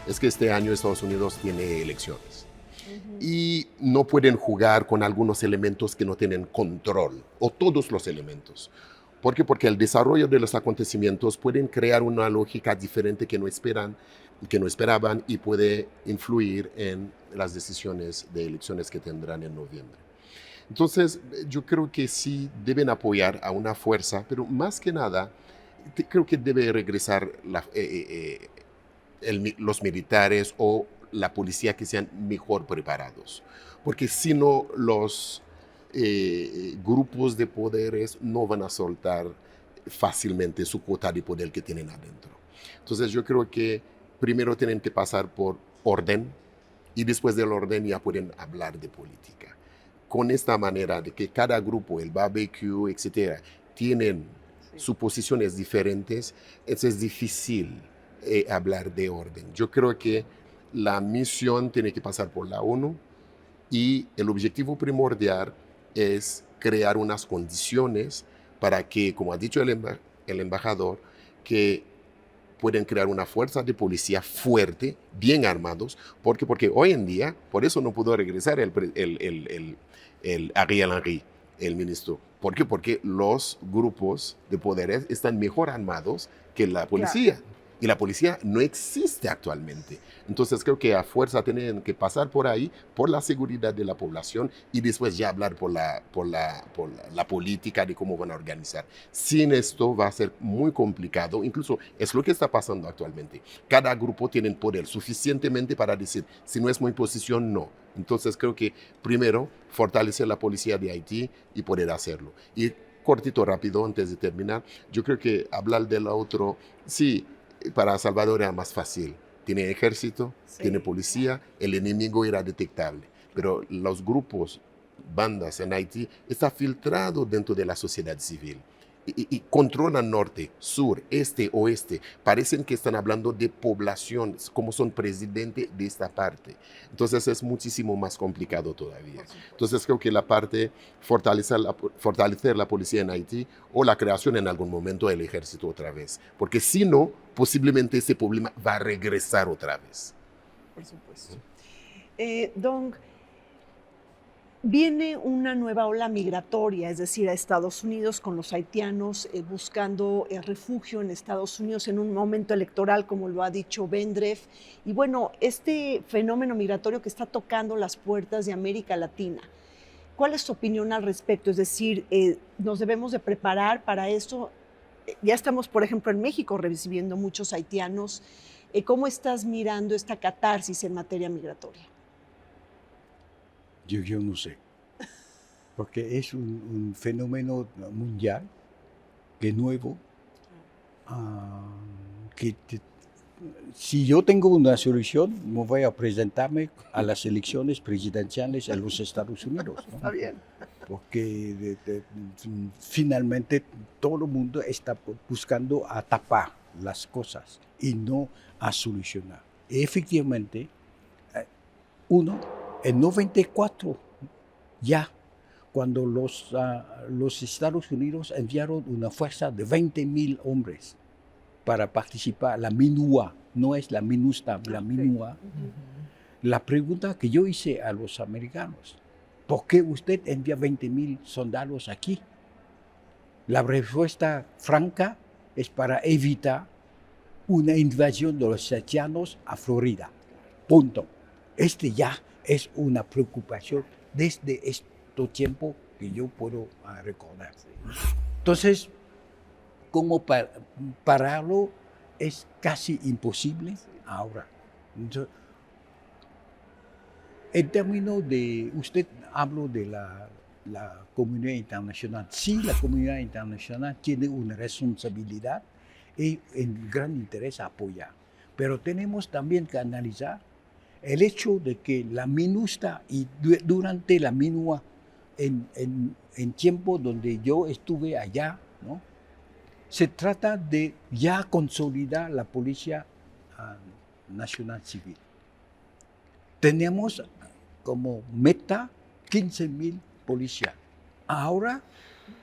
es que este año Estados Unidos tiene elecciones. Y no pueden jugar con algunos elementos que no tienen control, o todos los elementos. ¿Por qué? Porque el desarrollo de los acontecimientos pueden crear una lógica diferente que no esperaban y puede influir en las decisiones de elecciones que tendrán en noviembre. Entonces, yo creo que sí deben apoyar a una fuerza, pero más que nada, creo que debe regresar los militares o la policía que sean mejor preparados. Porque si no, los grupos de poderes no van a soltar fácilmente su cuota de poder que tienen adentro. Entonces yo creo que primero tienen que pasar por orden y después del orden ya pueden hablar de política. Con esta manera de que cada grupo, el barbecue, etcétera, tienen sus posiciones diferentes, es difícil hablar de orden. Yo creo que la misión tiene que pasar por la ONU y el objetivo primordial es crear unas condiciones para que, como ha dicho el embajador, que pueden crear una fuerza de policía fuerte, bien armados, porque hoy en día, por eso no pudo regresar el Ariel Henry, el ministro. ¿Por qué? Porque los grupos de poderes están mejor armados que la policía. Claro. Y la policía no existe actualmente. Entonces creo que a fuerza tienen que pasar por ahí, por la seguridad de la población y después ya hablar por la política de cómo van a organizar. Sin esto va a ser muy complicado. Incluso es lo que está pasando actualmente. Cada grupo tiene poder suficientemente para decir, si no es mi posición, no. Entonces creo que primero fortalecer la policía de Haití y poder hacerlo. Y cortito, rápido, antes de terminar, yo creo que hablar del otro, sí, para Salvador era más fácil. Tiene ejército, sí, tiene policía, el enemigo era detectable. Pero los grupos, bandas en Haití, está filtrado dentro de la sociedad civil. y controlan norte, sur, este, oeste. Parecen que están hablando de población, como son presidente de esta parte. Entonces es muchísimo más complicado todavía. Entonces creo que la parte fortalecer la policía en Haití o la creación en algún momento del ejército otra vez. Porque si no, posiblemente ese problema va a regresar otra vez. Por supuesto. Dong, viene una nueva ola migratoria, es decir, a Estados Unidos con los haitianos buscando refugio en Estados Unidos en un momento electoral, como lo ha dicho Vendref. Y bueno, este fenómeno migratorio que está tocando las puertas de América Latina, ¿cuál es tu opinión al respecto? Es decir, ¿nos debemos de preparar para eso? Ya estamos, por ejemplo, en México recibiendo muchos haitianos. ¿Cómo estás mirando esta catarsis en materia migratoria? Yo no sé, porque es un fenómeno mundial, que es nuevo, si yo tengo una solución, me voy a presentarme a las elecciones presidenciales en los Estados Unidos, ¿no? Está bien. Porque finalmente todo el mundo está buscando a tapar las cosas y no a solucionar. Y efectivamente, en 94, ya, cuando los Estados Unidos enviaron una fuerza de 20,000 hombres para participar, la MINUA, no es la MINUSTA, la MINUA. La pregunta que yo hice a los americanos, ¿por qué usted envía 20,000 soldados aquí? La respuesta franca es para evitar una invasión de los haitianos a Florida. Punto. Ya es una preocupación desde este tiempo que yo puedo recordar. Entonces, ¿cómo pararlo? Es casi imposible ahora. Entonces, en términos de, usted habló de la comunidad internacional. Sí, la comunidad internacional tiene una responsabilidad y en gran interés a apoyar. Pero tenemos también que analizar el hecho de que la MINUSTA y durante la MINUA, en tiempo donde yo estuve allá, ¿no? Se trata de ya consolidar la Policía Nacional Civil. Tenemos como meta 15,000 policías. Ahora,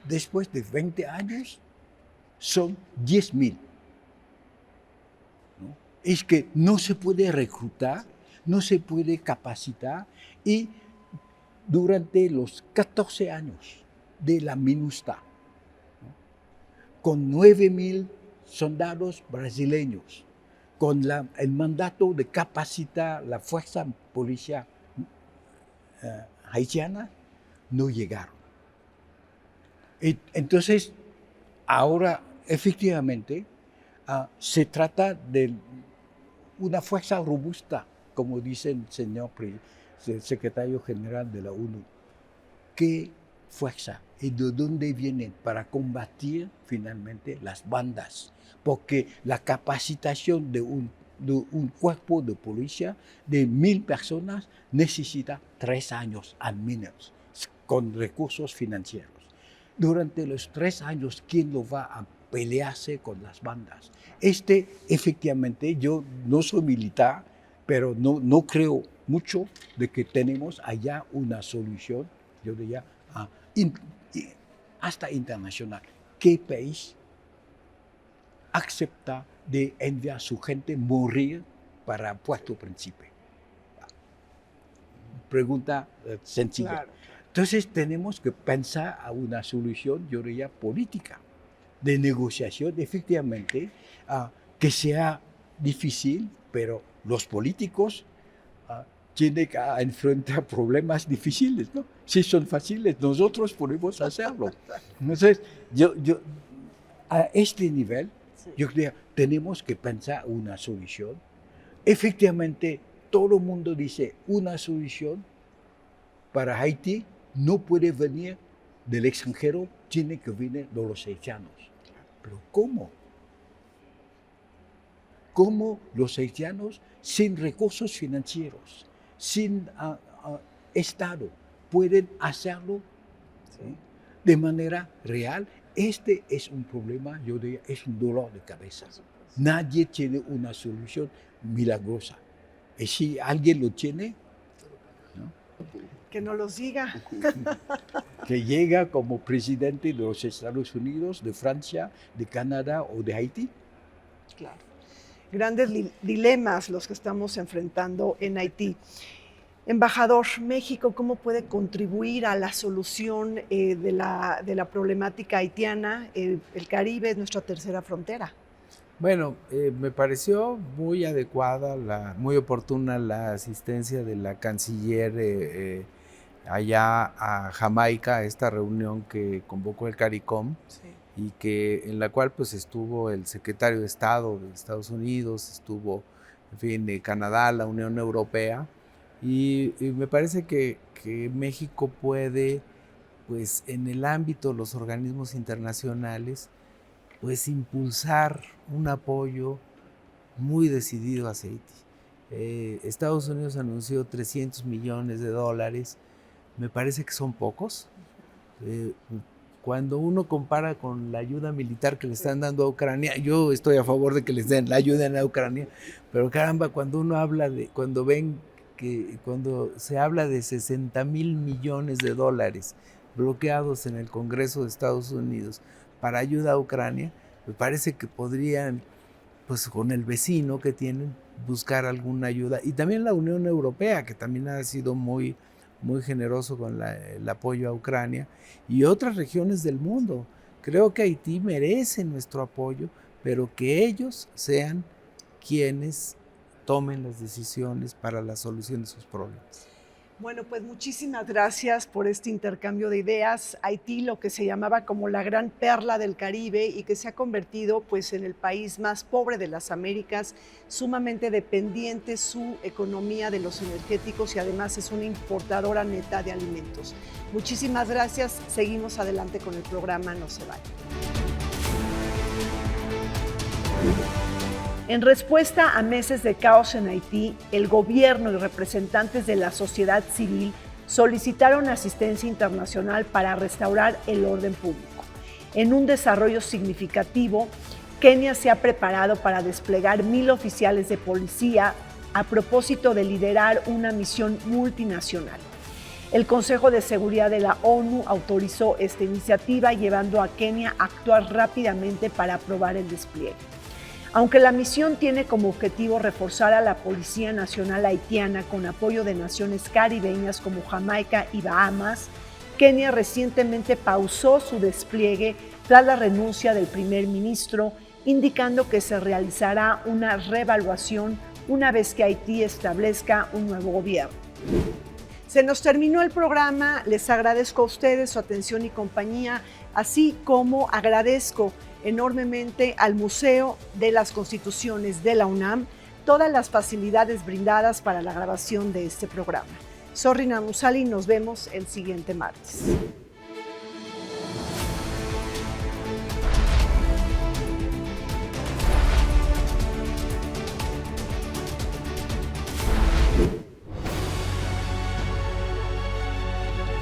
después de 20 años, son 10,000. ¿No? Es que no se puede reclutar, no se puede capacitar, y durante los 14 años de la MINUSTA, ¿no? Con 9,000 soldados brasileños, con el mandato de capacitar la fuerza policial haitiana, no llegaron. Entonces, ahora efectivamente se trata de una fuerza robusta, como dice el señor secretario general de la ONU. ¿Qué fuerza y de dónde vienen para combatir finalmente las bandas? Porque la capacitación de un cuerpo de policía de 1,000 personas necesita 3 años al menos, con recursos financieros. Durante los 3 años, ¿quién lo va a pelearse con las bandas? Efectivamente, yo no soy militar, pero no creo mucho de que tenemos allá una solución, yo diría, hasta internacional. ¿Qué país acepta de enviar a su gente morir para Puerto Príncipe? Pregunta sencilla. Claro. Entonces tenemos que pensar a una solución, yo diría, política, de negociación, efectivamente, que sea difícil, pero los políticos tienen que enfrentar problemas difíciles, ¿no? Si son fáciles, nosotros podemos hacerlo. Entonces, yo a este nivel, yo creo que tenemos que pensar una solución. Efectivamente, todo el mundo dice una solución para Haití no puede venir del extranjero, tiene que venir de los haitianos. Pero ¿cómo? ¿Cómo los haitianos, sin recursos financieros, sin Estado, pueden hacerlo, ¿sí?, de manera real Este es un problema, yo diría, es un dolor de cabeza. Nadie tiene una solución milagrosa. Y si alguien lo tiene, ¿no?, Que nos los diga. que llega como presidente de los Estados Unidos, de Francia, de Canadá o de Haití. Claro. Grandes dilemas los que estamos enfrentando en Haití. Embajador, México, ¿cómo puede contribuir a la solución de la problemática haitiana? El Caribe es nuestra tercera frontera. Bueno, me pareció muy adecuada, muy oportuna la asistencia de la canciller allá a Jamaica, a esta reunión que convocó el CARICOM, Sí. y en la cual pues estuvo el secretario de Estado de Estados Unidos, estuvo, en fin, de Canadá, la Unión Europea, y me parece que México puede, pues en el ámbito de los organismos internacionales, pues impulsar un apoyo muy decidido hacia Haití. Estados Unidos anunció $300 millones, me parece que son pocos. Cuando uno compara con la ayuda militar que le están dando a Ucrania, yo estoy a favor de que les den la ayuda a Ucrania, pero caramba, cuando uno habla cuando se habla de $60 mil millones bloqueados en el Congreso de Estados Unidos para ayuda a Ucrania, me parece que podrían, pues con el vecino que tienen, buscar alguna ayuda. Y también la Unión Europea, que también ha sido muy generoso con el apoyo a Ucrania, y otras regiones del mundo. Creo que Haití merece nuestro apoyo, pero que ellos sean quienes tomen las decisiones para la solución de sus problemas. Bueno, pues muchísimas gracias por este intercambio de ideas. Haití, lo que se llamaba como la gran perla del Caribe y que se ha convertido pues en el país más pobre de las Américas, sumamente dependiente su economía de los energéticos y además es una importadora neta de alimentos. Muchísimas gracias. Seguimos adelante con el programa, no se vayan. En respuesta a meses de caos en Haití, el gobierno y representantes de la sociedad civil solicitaron asistencia internacional para restaurar el orden público. En un desarrollo significativo, Kenia se ha preparado para desplegar 1,000 oficiales de policía a propósito de liderar una misión multinacional. El Consejo de Seguridad de la ONU autorizó esta iniciativa, llevando a Kenia a actuar rápidamente para aprobar el despliegue. Aunque la misión tiene como objetivo reforzar a la Policía Nacional Haitiana con apoyo de naciones caribeñas como Jamaica y Bahamas, Kenia recientemente pausó su despliegue tras la renuncia del primer ministro, indicando que se realizará una reevaluación una vez que Haití establezca un nuevo gobierno. Se nos terminó el programa, les agradezco a ustedes su atención y compañía, así como agradezco enormemente al Museo de las Constituciones de la UNAM todas las facilidades brindadas para la grabación de este programa. Soy Rina Musali y nos vemos el siguiente martes.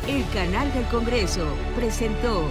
El Canal del Congreso presentó